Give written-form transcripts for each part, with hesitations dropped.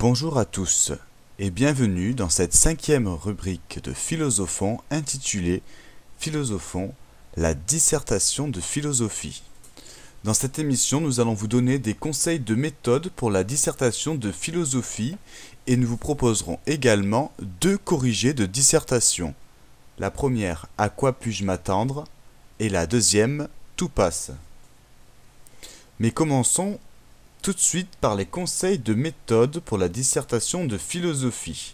Bonjour à tous et bienvenue dans cette 5e rubrique de Philosophons intitulée Philosophons, la dissertation de philosophie. Dans cette émission, nous allons vous donner des conseils de méthode pour la dissertation de philosophie et nous vous proposerons également 2 corrigés de dissertation. La première, à quoi puis-je m'attendre? Et la deuxième, tout passe. Mais commençons tout de suite par les conseils de méthode pour la dissertation de philosophie.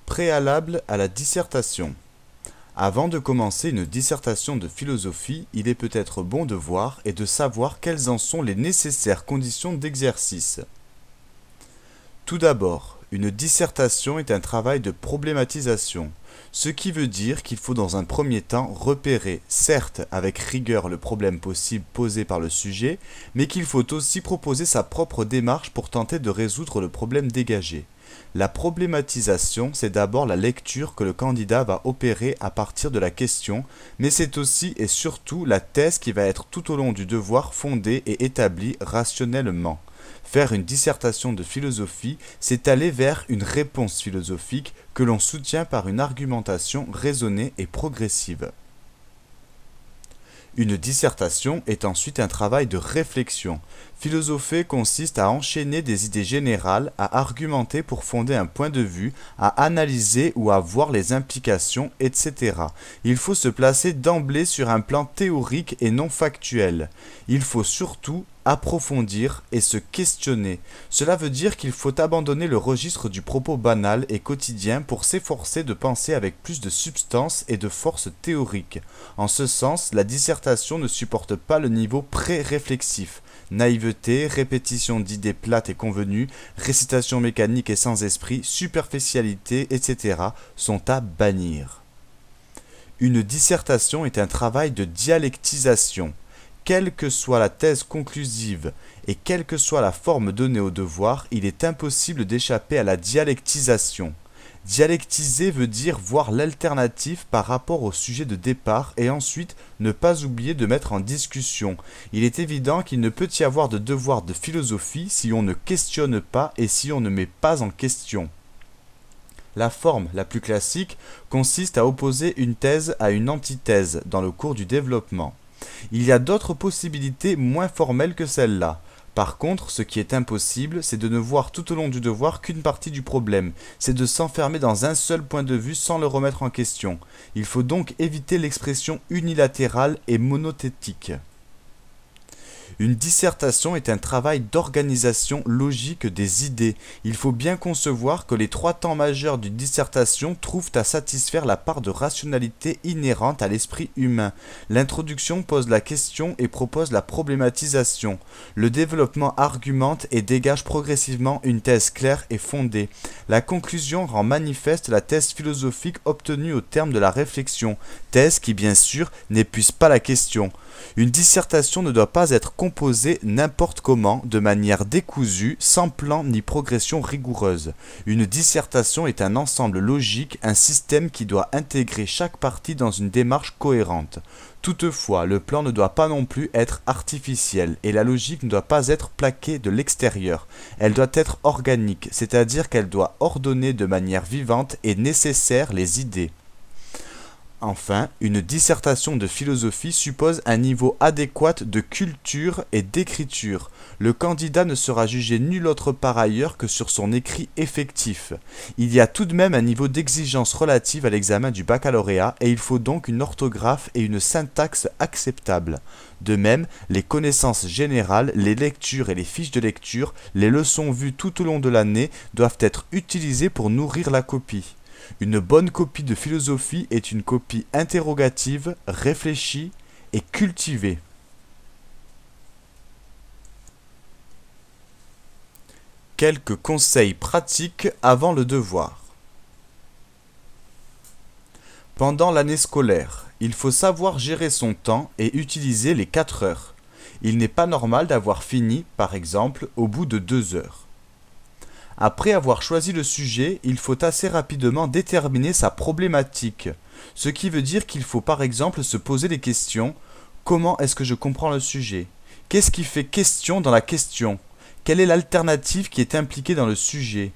Préalable à la dissertation. Avant de commencer une dissertation de philosophie, il est peut-être bon de voir et de savoir quelles en sont les nécessaires conditions d'exercice. Tout d'abord, une dissertation est un travail de problématisation, ce qui veut dire qu'il faut dans un premier temps repérer, certes avec rigueur le problème possible posé par le sujet, mais qu'il faut aussi proposer sa propre démarche pour tenter de résoudre le problème dégagé. La problématisation, c'est d'abord la lecture que le candidat va opérer à partir de la question, mais c'est aussi et surtout la thèse qui va être tout au long du devoir fondée et établie rationnellement. Faire une dissertation de philosophie, c'est aller vers une réponse philosophique que l'on soutient par une argumentation raisonnée et progressive. Une dissertation est ensuite un travail de réflexion. Philosopher consiste à enchaîner des idées générales, à argumenter pour fonder un point de vue, à analyser ou à voir les implications, etc. Il faut se placer d'emblée sur un plan théorique et non factuel. Il faut surtout approfondir et se questionner. Cela veut dire qu'il faut abandonner le registre du propos banal et quotidien pour s'efforcer de penser avec plus de substance et de force théorique. En ce sens, la dissertation ne supporte pas le niveau pré-réflexif. Naïveté, répétition d'idées plates et convenues, récitation mécanique et sans esprit, superficialité, etc. sont à bannir. Une dissertation est un travail de dialectisation. Quelle que soit la thèse conclusive et quelle que soit la forme donnée au devoir, il est impossible d'échapper à la dialectisation. Dialectiser veut dire voir l'alternative par rapport au sujet de départ et ensuite ne pas oublier de mettre en discussion. Il est évident qu'il ne peut y avoir de devoir de philosophie si on ne questionne pas et si on ne met pas en question. La forme la plus classique consiste à opposer une thèse à une antithèse dans le cours du développement. Il y a d'autres possibilités moins formelles que celle-là. Par contre, ce qui est impossible, c'est de ne voir tout au long du devoir qu'une partie du problème. C'est de s'enfermer dans un seul point de vue sans le remettre en question. Il faut donc éviter l'expression unilatérale et monothétique. Une dissertation est un travail d'organisation logique des idées. Il faut bien concevoir que les 3 temps majeurs d'une dissertation trouvent à satisfaire la part de rationalité inhérente à l'esprit humain. L'introduction pose la question et propose la problématisation. Le développement argumente et dégage progressivement une thèse claire et fondée. La conclusion rend manifeste la thèse philosophique obtenue au terme de la réflexion, thèse qui bien sûr n'épuise pas la question. Une dissertation ne doit pas être composée n'importe comment, de manière décousue, sans plan ni progression rigoureuse. Une dissertation est un ensemble logique, un système qui doit intégrer chaque partie dans une démarche cohérente. Toutefois, le plan ne doit pas non plus être artificiel et la logique ne doit pas être plaquée de l'extérieur. Elle doit être organique, c'est-à-dire qu'elle doit ordonner de manière vivante et nécessaire les idées. Enfin, une dissertation de philosophie suppose un niveau adéquat de culture et d'écriture. Le candidat ne sera jugé nul autre par ailleurs que sur son écrit effectif. Il y a tout de même un niveau d'exigence relative à l'examen du baccalauréat et il faut donc une orthographe et une syntaxe acceptables. De même, les connaissances générales, les lectures et les fiches de lecture, les leçons vues tout au long de l'année doivent être utilisées pour nourrir la copie. Une bonne copie de philosophie est une copie interrogative, réfléchie et cultivée. Quelques conseils pratiques avant le devoir. Pendant l'année scolaire, il faut savoir gérer son temps et utiliser les 4 heures. Il n'est pas normal d'avoir fini, par exemple, au bout de 2 heures. Après avoir choisi le sujet, il faut assez rapidement déterminer sa problématique, ce qui veut dire qu'il faut par exemple se poser des questions. Comment est-ce que je comprends le sujet? Qu'est-ce qui fait question dans la question? Quelle est l'alternative qui est impliquée dans le sujet?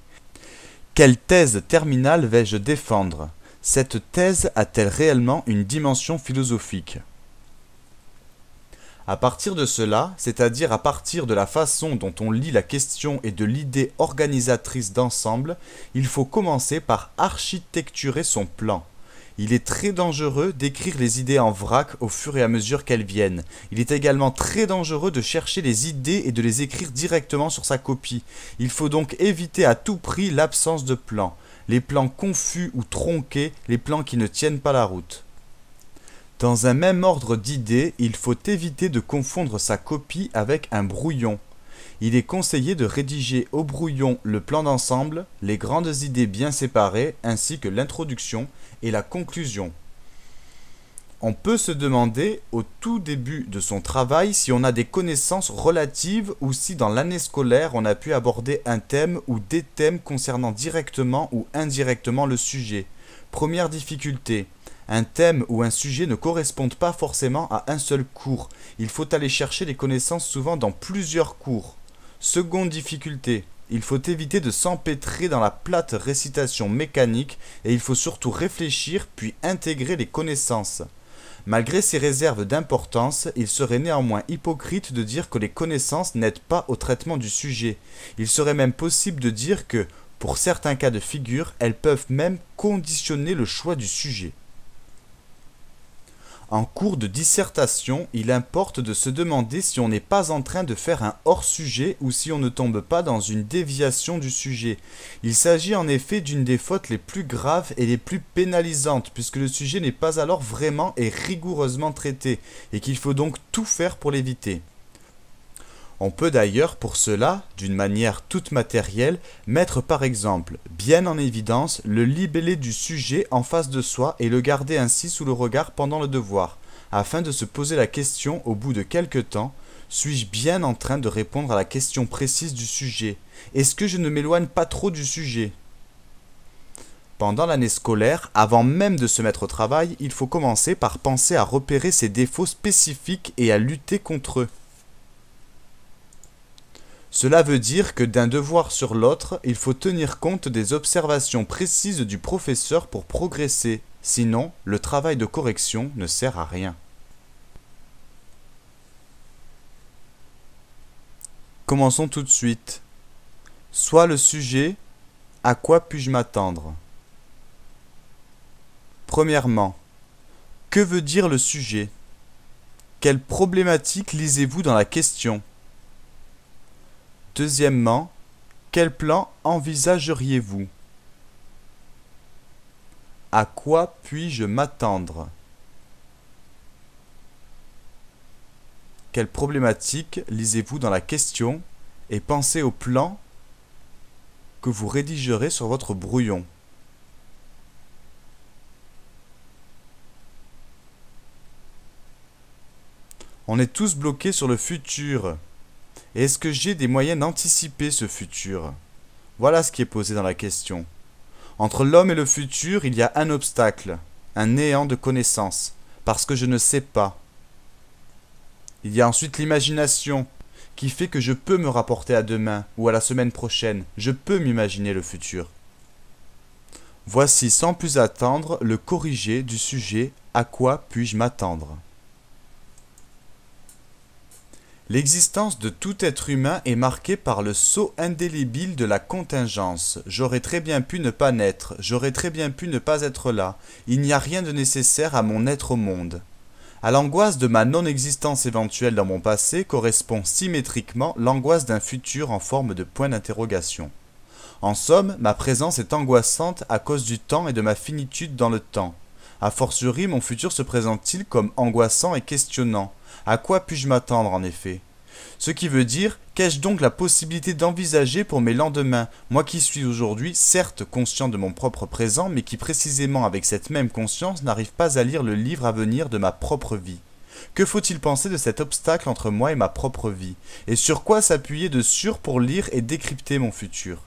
Quelle thèse terminale vais-je défendre? Cette thèse a-t-elle réellement une dimension philosophique? À partir de cela, c'est-à-dire à partir de la façon dont on lit la question et de l'idée organisatrice d'ensemble, il faut commencer par architecturer son plan. Il est très dangereux d'écrire les idées en vrac au fur et à mesure qu'elles viennent. Il est également très dangereux de chercher les idées et de les écrire directement sur sa copie. Il faut donc éviter à tout prix l'absence de plan, les plans confus ou tronqués, les plans qui ne tiennent pas la route. Dans un même ordre d'idées, il faut éviter de confondre sa copie avec un brouillon. Il est conseillé de rédiger au brouillon le plan d'ensemble, les grandes idées bien séparées, ainsi que l'introduction et la conclusion. On peut se demander au tout début de son travail si on a des connaissances relatives ou si dans l'année scolaire on a pu aborder un thème ou des thèmes concernant directement ou indirectement le sujet. Première difficulté. Un thème ou un sujet ne correspondent pas forcément à un seul cours. Il faut aller chercher les connaissances souvent dans plusieurs cours. Seconde difficulté. Il faut éviter de s'empêtrer dans la plate récitation mécanique et il faut surtout réfléchir puis intégrer les connaissances. Malgré ces réserves d'importance, il serait néanmoins hypocrite de dire que les connaissances n'aident pas au traitement du sujet. Il serait même possible de dire que, pour certains cas de figure, elles peuvent même conditionner le choix du sujet. En cours de dissertation, il importe de se demander si on n'est pas en train de faire un hors-sujet ou si on ne tombe pas dans une déviation du sujet. Il s'agit en effet d'une des fautes les plus graves et les plus pénalisantes, puisque le sujet n'est pas alors vraiment et rigoureusement traité, et qu'il faut donc tout faire pour l'éviter. On peut d'ailleurs pour cela, d'une manière toute matérielle, mettre par exemple bien en évidence le libellé du sujet en face de soi et le garder ainsi sous le regard pendant le devoir, afin de se poser la question au bout de quelque temps, suis-je bien en train de répondre à la question précise du sujet? Est-ce que je ne m'éloigne pas trop du sujet? Pendant l'année scolaire, avant même de se mettre au travail, il faut commencer par penser à repérer ses défauts spécifiques et à lutter contre eux. Cela veut dire que d'un devoir sur l'autre, il faut tenir compte des observations précises du professeur pour progresser, sinon le travail de correction ne sert à rien. Commençons tout de suite. Soit le sujet, à quoi puis-je m'attendre? Premièrement, que veut dire le sujet? Quelle problématique lisez-vous dans la question? Deuxièmement, quel plan envisageriez-vous? À quoi puis-je m'attendre? Quelle problématique lisez-vous dans la question et pensez au plan que vous rédigerez sur votre brouillon. On est tous bloqués sur le futur. Est-ce que j'ai des moyens d'anticiper ce futur? Voilà ce qui est posé dans la question. Entre l'homme et le futur, il y a un obstacle, un néant de connaissances, parce que je ne sais pas. Il y a ensuite l'imagination, qui fait que je peux me rapporter à demain ou à la semaine prochaine, je peux m'imaginer le futur. Voici sans plus attendre le corrigé du sujet « À quoi puis-je m'attendre ?» L'existence de tout être humain est marquée par le sceau indélébile de la contingence. J'aurais très bien pu ne pas naître, j'aurais très bien pu ne pas être là. Il n'y a rien de nécessaire à mon être au monde. À l'angoisse de ma non-existence éventuelle dans mon passé correspond symétriquement l'angoisse d'un futur en forme de point d'interrogation. En somme, ma présence est angoissante à cause du temps et de ma finitude dans le temps. A fortiori, mon futur se présente-t-il comme angoissant et questionnant. À quoi puis-je m'attendre en effet? Ce qui veut dire, qu'ai-je donc la possibilité d'envisager pour mes lendemains, moi qui suis aujourd'hui certes conscient de mon propre présent, mais qui précisément avec cette même conscience n'arrive pas à lire le livre à venir de ma propre vie? Que faut-il penser de cet obstacle entre moi et ma propre vie? Et sur quoi s'appuyer de sûr pour lire et décrypter mon futur?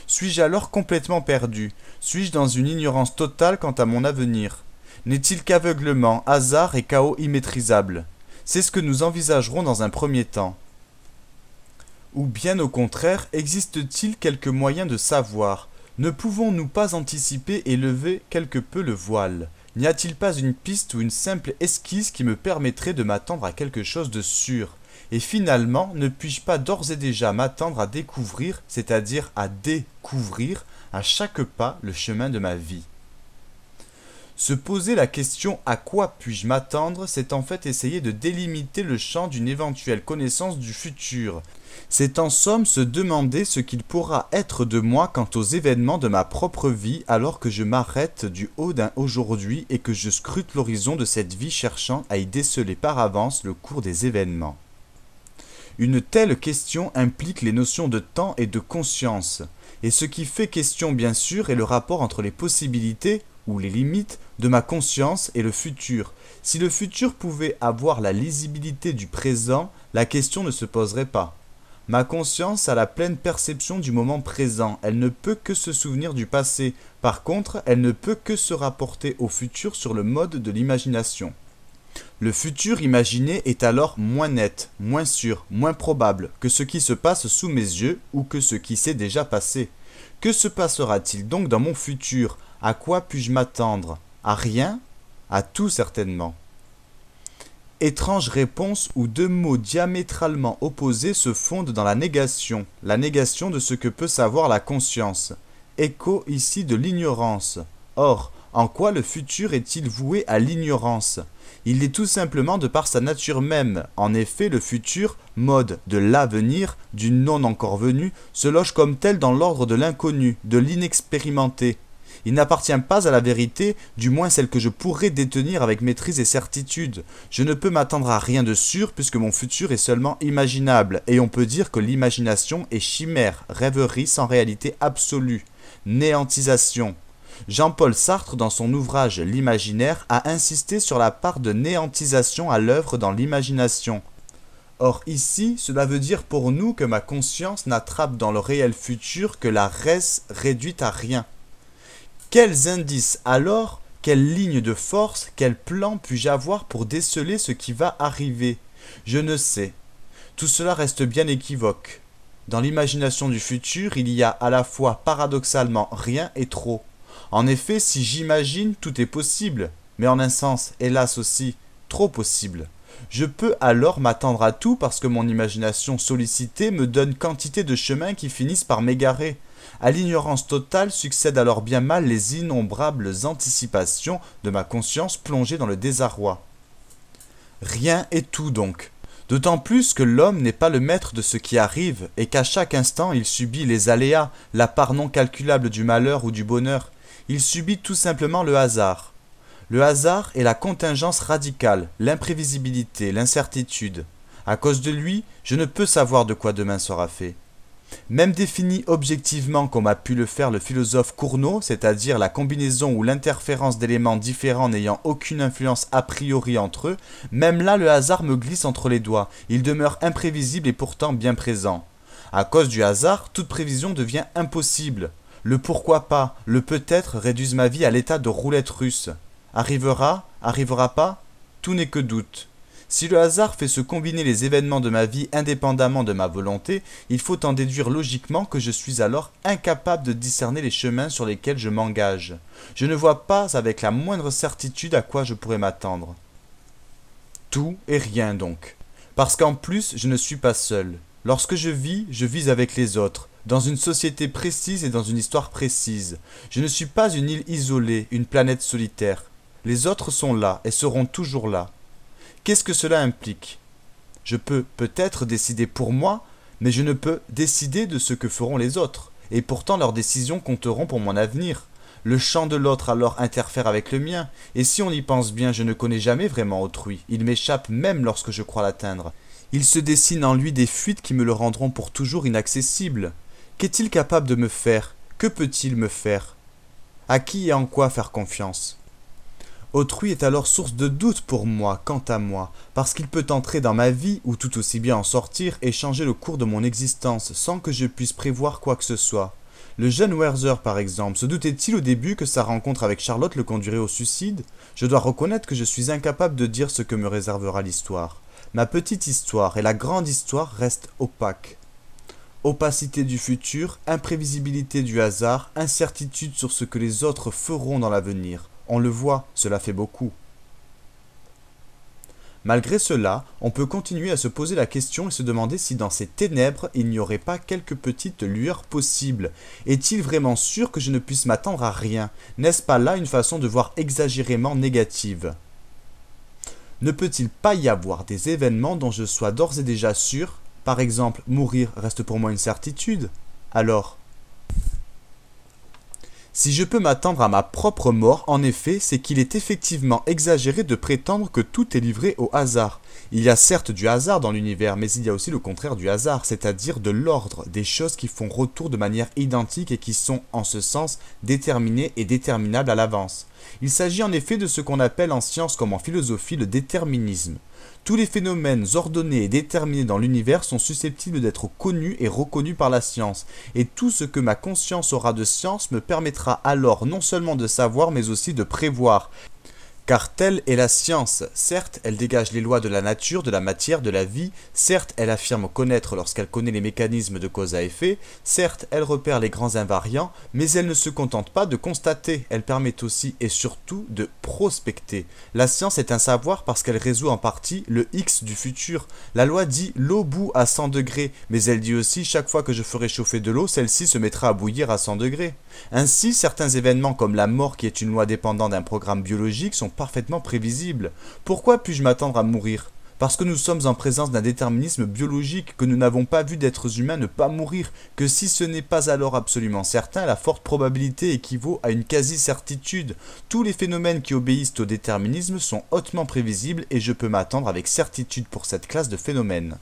Suis-je alors complètement perdu? Suis-je dans une ignorance totale quant à mon avenir? N'est-il qu'aveuglement, hasard et chaos immaîtrisable? C'est ce que nous envisagerons dans un premier temps. Ou bien au contraire, existe-t-il quelques moyens de savoir, Ne pouvons-nous pas anticiper et lever quelque peu le voile? N'y a-t-il pas une piste ou une simple esquisse qui me permettrait de m'attendre à quelque chose de sûr? Et finalement, ne puis-je pas d'ores et déjà m'attendre à découvrir, c'est-à-dire à découvrir, à chaque pas le chemin de ma vie? Se poser la question à quoi puis-je m'attendre, c'est en fait essayer de délimiter le champ d'une éventuelle connaissance du futur. C'est en somme se demander ce qu'il pourra être de moi quant aux événements de ma propre vie alors que je m'arrête du haut d'un aujourd'hui et que je scrute l'horizon de cette vie cherchant à y déceler par avance le cours des événements. Une telle question implique les notions de temps et de conscience, et ce qui fait question bien sûr est le rapport entre les possibilités, ou les limites, de ma conscience et le futur. Si le futur pouvait avoir la lisibilité du présent, la question ne se poserait pas. Ma conscience a la pleine perception du moment présent, elle ne peut que se souvenir du passé, par contre, elle ne peut que se rapporter au futur sur le mode de l'imagination. Le futur imaginé est alors moins net, moins sûr, moins probable que ce qui se passe sous mes yeux ou que ce qui s'est déjà passé. Que se passera-t-il donc dans mon futur? À quoi puis-je m'attendre? À rien? À tout certainement. Étrange réponse où deux mots diamétralement opposés se fondent dans la négation de ce que peut savoir la conscience. Écho ici de l'ignorance. Or, en quoi le futur est-il voué à l'ignorance? Il l'est tout simplement de par sa nature même. En effet, le futur, mode de l'avenir, du non encore venu, se loge comme tel dans l'ordre de l'inconnu, de l'inexpérimenté. Il n'appartient pas à la vérité, du moins celle que je pourrais détenir avec maîtrise et certitude. Je ne peux m'attendre à rien de sûr puisque mon futur est seulement imaginable, et on peut dire que l'imagination est chimère, rêverie sans réalité absolue, néantisation. Jean-Paul Sartre, dans son ouvrage L'imaginaire, a insisté sur la part de néantisation à l'œuvre dans l'imagination. Or ici, cela veut dire pour nous que ma conscience n'attrape dans le réel futur que la res réduite à rien. Quels indices alors, quelle ligne de force, quel plan puis-je avoir pour déceler ce qui va arriver? Je ne sais. Tout cela reste bien équivoque. Dans l'imagination du futur, il y a à la fois paradoxalement rien et trop. En effet, si j'imagine, tout est possible, mais en un sens, hélas aussi, trop possible. Je peux alors m'attendre à tout parce que mon imagination sollicitée me donne quantité de chemins qui finissent par m'égarer. À l'ignorance totale succèdent alors bien mal les innombrables anticipations de ma conscience plongée dans le désarroi. Rien et tout donc. D'autant plus que l'homme n'est pas le maître de ce qui arrive et qu'à chaque instant il subit les aléas, la part non calculable du malheur ou du bonheur. Il subit tout simplement le hasard. Le hasard est la contingence radicale, l'imprévisibilité, l'incertitude. À cause de lui, je ne peux savoir de quoi demain sera fait. Même défini objectivement comme a pu le faire le philosophe Cournot, c'est-à-dire la combinaison ou l'interférence d'éléments différents n'ayant aucune influence a priori entre eux, même là le hasard me glisse entre les doigts, il demeure imprévisible et pourtant bien présent. À cause du hasard, toute prévision devient impossible. Le pourquoi pas, le peut-être réduisent ma vie à l'état de roulette russe. Arrivera, arrivera pas, tout n'est que doute. Si le hasard fait se combiner les événements de ma vie indépendamment de ma volonté, il faut en déduire logiquement que je suis alors incapable de discerner les chemins sur lesquels je m'engage. Je ne vois pas avec la moindre certitude à quoi je pourrais m'attendre. Tout et rien donc. Parce qu'en plus, je ne suis pas seul. Lorsque je vis avec les autres, dans une société précise et dans une histoire précise. Je ne suis pas une île isolée, une planète solitaire. Les autres sont là et seront toujours là. Qu'est-ce que cela implique? Je peux peut-être décider pour moi, mais je ne peux décider de ce que feront les autres, et pourtant leurs décisions compteront pour mon avenir. Le champ de l'autre alors interfère avec le mien, et si on y pense bien, je ne connais jamais vraiment autrui, il m'échappe même lorsque je crois l'atteindre. Il se dessine en lui des fuites qui me le rendront pour toujours inaccessible. Qu'est-il capable de me faire? Que peut-il me faire? À qui et en quoi faire confiance? Autrui est alors source de doute pour moi, quant à moi, parce qu'il peut entrer dans ma vie, ou tout aussi bien en sortir, et changer le cours de mon existence, sans que je puisse prévoir quoi que ce soit. Le jeune Werther, par exemple, se doutait-il au début que sa rencontre avec Charlotte le conduirait au suicide? Je dois reconnaître que je suis incapable de dire ce que me réservera l'histoire. Ma petite histoire et la grande histoire restent opaques. Opacité du futur, imprévisibilité du hasard, incertitude sur ce que les autres feront dans l'avenir. On le voit, cela fait beaucoup. Malgré cela, on peut continuer à se poser la question et se demander si dans ces ténèbres, il n'y aurait pas quelques petites lueurs possibles. Est-il vraiment sûr que je ne puisse m'attendre à rien? N'est-ce pas là une façon de voir exagérément négative? Ne peut-il pas y avoir des événements dont je sois d'ores et déjà sûr? Par exemple, mourir reste pour moi une certitude. Alors, si je peux m'attendre à ma propre mort, en effet, c'est qu'il est effectivement exagéré de prétendre que tout est livré au hasard. Il y a certes du hasard dans l'univers, mais il y a aussi le contraire du hasard, c'est-à-dire de l'ordre, des choses qui font retour de manière identique et qui sont, en ce sens, déterminées et déterminables à l'avance. Il s'agit en effet de ce qu'on appelle en science comme en philosophie le déterminisme. Tous les phénomènes ordonnés et déterminés dans l'univers sont susceptibles d'être connus et reconnus par la science, et tout ce que ma conscience aura de science me permettra alors non seulement de savoir mais aussi de prévoir. Car telle est la science. Certes, elle dégage les lois de la nature, de la matière, de la vie. Certes, elle affirme connaître lorsqu'elle connaît les mécanismes de cause à effet. Certes, elle repère les grands invariants, mais elle ne se contente pas de constater. Elle permet aussi et surtout de prospecter. La science est un savoir parce qu'elle résout en partie le X du futur. La loi dit l'eau bout à 100 degrés, mais elle dit aussi chaque fois que je ferai chauffer de l'eau, celle-ci se mettra à bouillir à 100 degrés. Ainsi, certains événements comme la mort qui est une loi dépendant d'un programme biologique sont parfaitement prévisibles. Pourquoi puis-je m'attendre à mourir? Parce que nous sommes en présence d'un déterminisme biologique, que nous n'avons pas vu d'êtres humains ne pas mourir, que si ce n'est pas alors absolument certain, la forte probabilité équivaut à une quasi-certitude. Tous les phénomènes qui obéissent au déterminisme sont hautement prévisibles et je peux m'attendre avec certitude pour cette classe de phénomènes.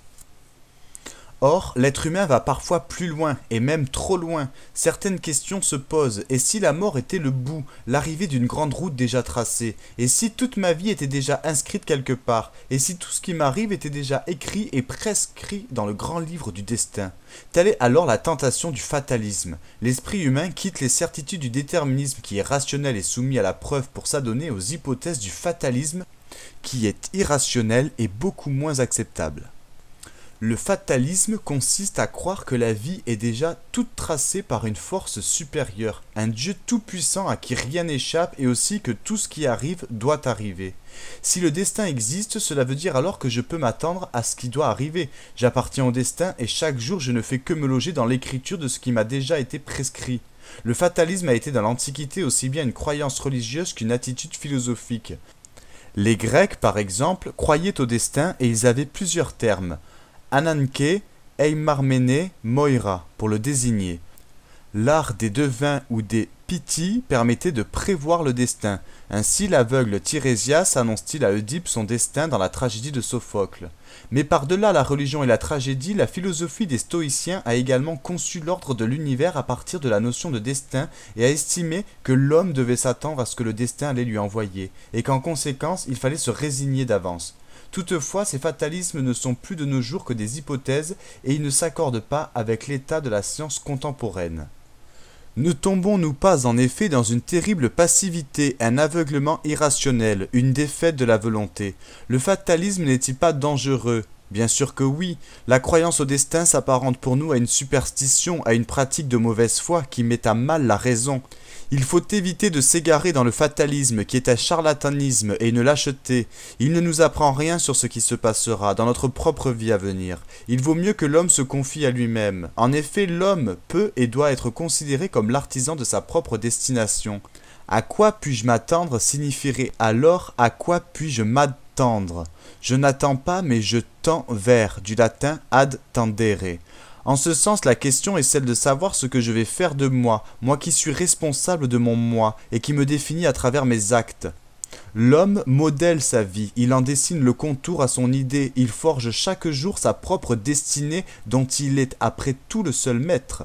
Or, l'être humain va parfois plus loin, et même trop loin. Certaines questions se posent. Et si la mort était le bout, l'arrivée d'une grande route déjà tracée? Et si toute ma vie était déjà inscrite quelque part? Et si tout ce qui m'arrive était déjà écrit et prescrit dans le grand livre du destin? Telle est alors la tentation du fatalisme. L'esprit humain quitte les certitudes du déterminisme qui est rationnel et soumis à la preuve pour s'adonner aux hypothèses du fatalisme qui est irrationnel et beaucoup moins acceptable. Le fatalisme consiste à croire que la vie est déjà toute tracée par une force supérieure, un Dieu tout-puissant à qui rien n'échappe et aussi que tout ce qui arrive doit arriver. Si le destin existe, cela veut dire alors que je peux m'attendre à ce qui doit arriver. J'appartiens au destin et chaque jour je ne fais que me loger dans l'écriture de ce qui m'a déjà été prescrit. Le fatalisme a été dans l'Antiquité aussi bien une croyance religieuse qu'une attitude philosophique. Les Grecs, par exemple, croyaient au destin et ils avaient plusieurs termes. Ananke, Eimarmene, Moira, pour le désigner. L'art des devins ou des Pythie permettait de prévoir le destin. Ainsi l'aveugle Tirésias annonce-t-il à Oedipe son destin dans la tragédie de Sophocle. Mais par-delà la religion et la tragédie, la philosophie des stoïciens a également conçu l'ordre de l'univers à partir de la notion de destin et a estimé que l'homme devait s'attendre à ce que le destin allait lui envoyer, et qu'en conséquence il fallait se résigner d'avance. Toutefois, ces fatalismes ne sont plus de nos jours que des hypothèses et ils ne s'accordent pas avec l'état de la science contemporaine. Ne tombons-nous pas en effet dans une terrible passivité, un aveuglement irrationnel, une défaite de la volonté? Le fatalisme n'est-il pas dangereux? Bien sûr que oui. La croyance au destin s'apparente pour nous à une superstition, à une pratique de mauvaise foi qui met à mal la raison. Il faut éviter de s'égarer dans le fatalisme qui est un charlatanisme et une lâcheté. Il ne nous apprend rien sur ce qui se passera dans notre propre vie à venir. Il vaut mieux que l'homme se confie à lui-même. En effet, l'homme peut et doit être considéré comme l'artisan de sa propre destination. À quoi puis-je m'attendre signifierait alors à quoi puis-je m'attendre. Je n'attends pas mais je tends vers, du latin ad tendere. En ce sens, la question est celle de savoir ce que je vais faire de moi, moi qui suis responsable de mon moi, et qui me définit à travers mes actes. L'homme modèle sa vie, il en dessine le contour à son idée, il forge chaque jour sa propre destinée dont il est après tout le seul maître.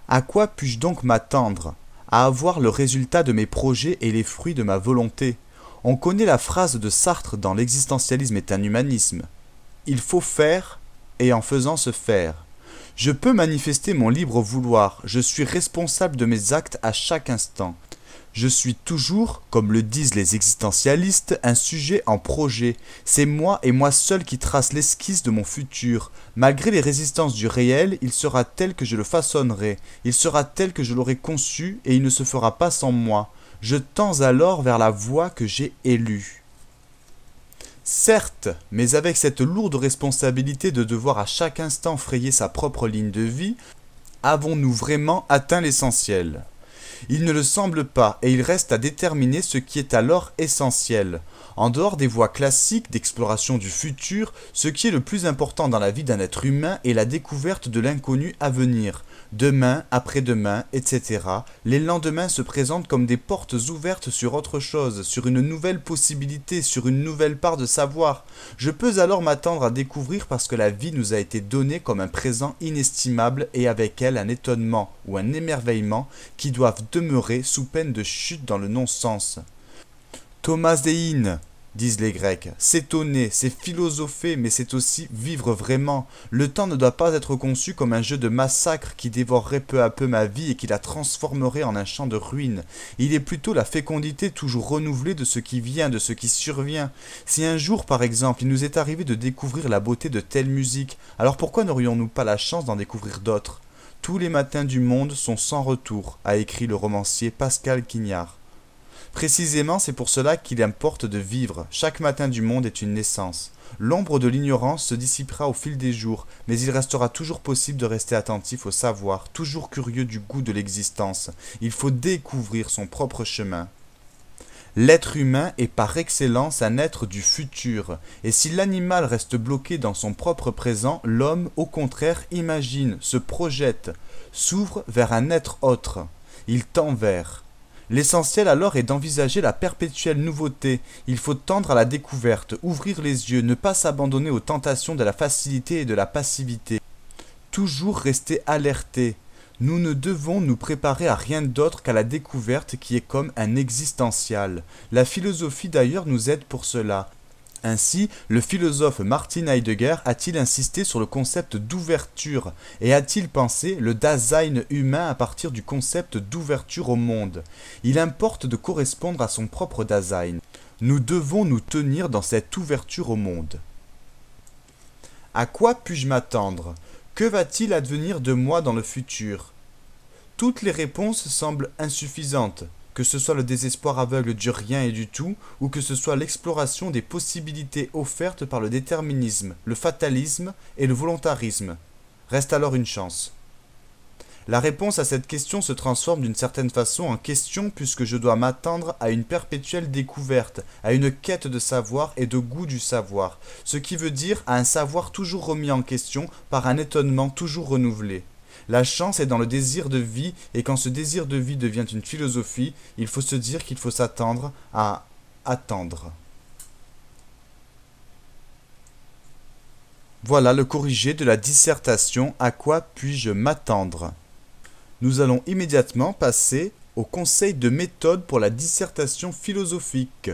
À quoi puis-je donc m'attendre? À avoir le résultat de mes projets et les fruits de ma volonté. On connaît la phrase de Sartre dans L'existentialisme est un humanisme. Il faut faire et en faisant se faire. Je peux manifester mon libre vouloir, je suis responsable de mes actes à chaque instant. Je suis toujours, comme le disent les existentialistes, un sujet en projet. C'est moi et moi seul qui trace l'esquisse de mon futur. Malgré les résistances du réel, il sera tel que je le façonnerai. Il sera tel que je l'aurai conçu et il ne se fera pas sans moi. Je tends alors vers la voie que j'ai élue. Certes, mais avec cette lourde responsabilité de devoir à chaque instant frayer sa propre ligne de vie, avons-nous vraiment atteint l'essentiel ? Il ne le semble pas, et il reste à déterminer ce qui est alors essentiel. En dehors des voies classiques d'exploration du futur, ce qui est le plus important dans la vie d'un être humain est la découverte de l'inconnu à venir. Demain, après-demain, etc. Les lendemains se présentent comme des portes ouvertes sur autre chose, sur une nouvelle possibilité, sur une nouvelle part de savoir. Je peux alors m'attendre à découvrir parce que la vie nous a été donnée comme un présent inestimable et avec elle un étonnement ou un émerveillement qui doivent demeurer sous peine de chute dans le non-sens. Thomasdein, disent les Grecs, s'étonner, c'est philosopher, mais c'est aussi vivre vraiment. Le temps ne doit pas être conçu comme un jeu de massacre qui dévorerait peu à peu ma vie et qui la transformerait en un champ de ruines. Il est plutôt la fécondité toujours renouvelée de ce qui vient, de ce qui survient. Si un jour, par exemple, il nous est arrivé de découvrir la beauté de telle musique, alors pourquoi n'aurions-nous pas la chance d'en découvrir d'autres ? Tous les matins du monde sont sans retour, a écrit le romancier Pascal Quignard. Précisément, c'est pour cela qu'il importe de vivre. Chaque matin du monde est une naissance. L'ombre de l'ignorance se dissipera au fil des jours, mais il restera toujours possible de rester attentif au savoir, toujours curieux du goût de l'existence. Il faut découvrir son propre chemin. L'être humain est par excellence un être du futur, et si l'animal reste bloqué dans son propre présent, l'homme, au contraire, imagine, se projette, s'ouvre vers un être autre. Il tend vers. L'essentiel alors est d'envisager la perpétuelle nouveauté. Il faut tendre à la découverte, ouvrir les yeux, ne pas s'abandonner aux tentations de la facilité et de la passivité. Toujours rester alerté. Nous ne devons nous préparer à rien d'autre qu'à la découverte qui est comme un existential. La philosophie d'ailleurs nous aide pour cela. Ainsi, le philosophe Martin Heidegger a-t-il insisté sur le concept d'ouverture et a-t-il pensé le Dasein humain à partir du concept d'ouverture au monde. Il importe de correspondre à son propre Dasein. Nous devons nous tenir dans cette ouverture au monde. À quoi puis-je m'attendre ? Que va-t-il advenir de moi dans le futur ? Toutes les réponses semblent insuffisantes. Que ce soit le désespoir aveugle du rien et du tout, ou que ce soit l'exploration des possibilités offertes par le déterminisme, le fatalisme et le volontarisme. Reste alors une chance. La réponse à cette question se transforme d'une certaine façon en question puisque je dois m'attendre à une perpétuelle découverte, à une quête de savoir et de goût du savoir, ce qui veut dire à un savoir toujours remis en question par un étonnement toujours renouvelé. La chance est dans le désir de vie, et quand ce désir de vie devient une philosophie, il faut se dire qu'il faut s'attendre à attendre. Voilà le corrigé de la dissertation « À quoi puis-je m'attendre ?» Nous allons immédiatement passer au conseil de méthode pour la dissertation philosophique.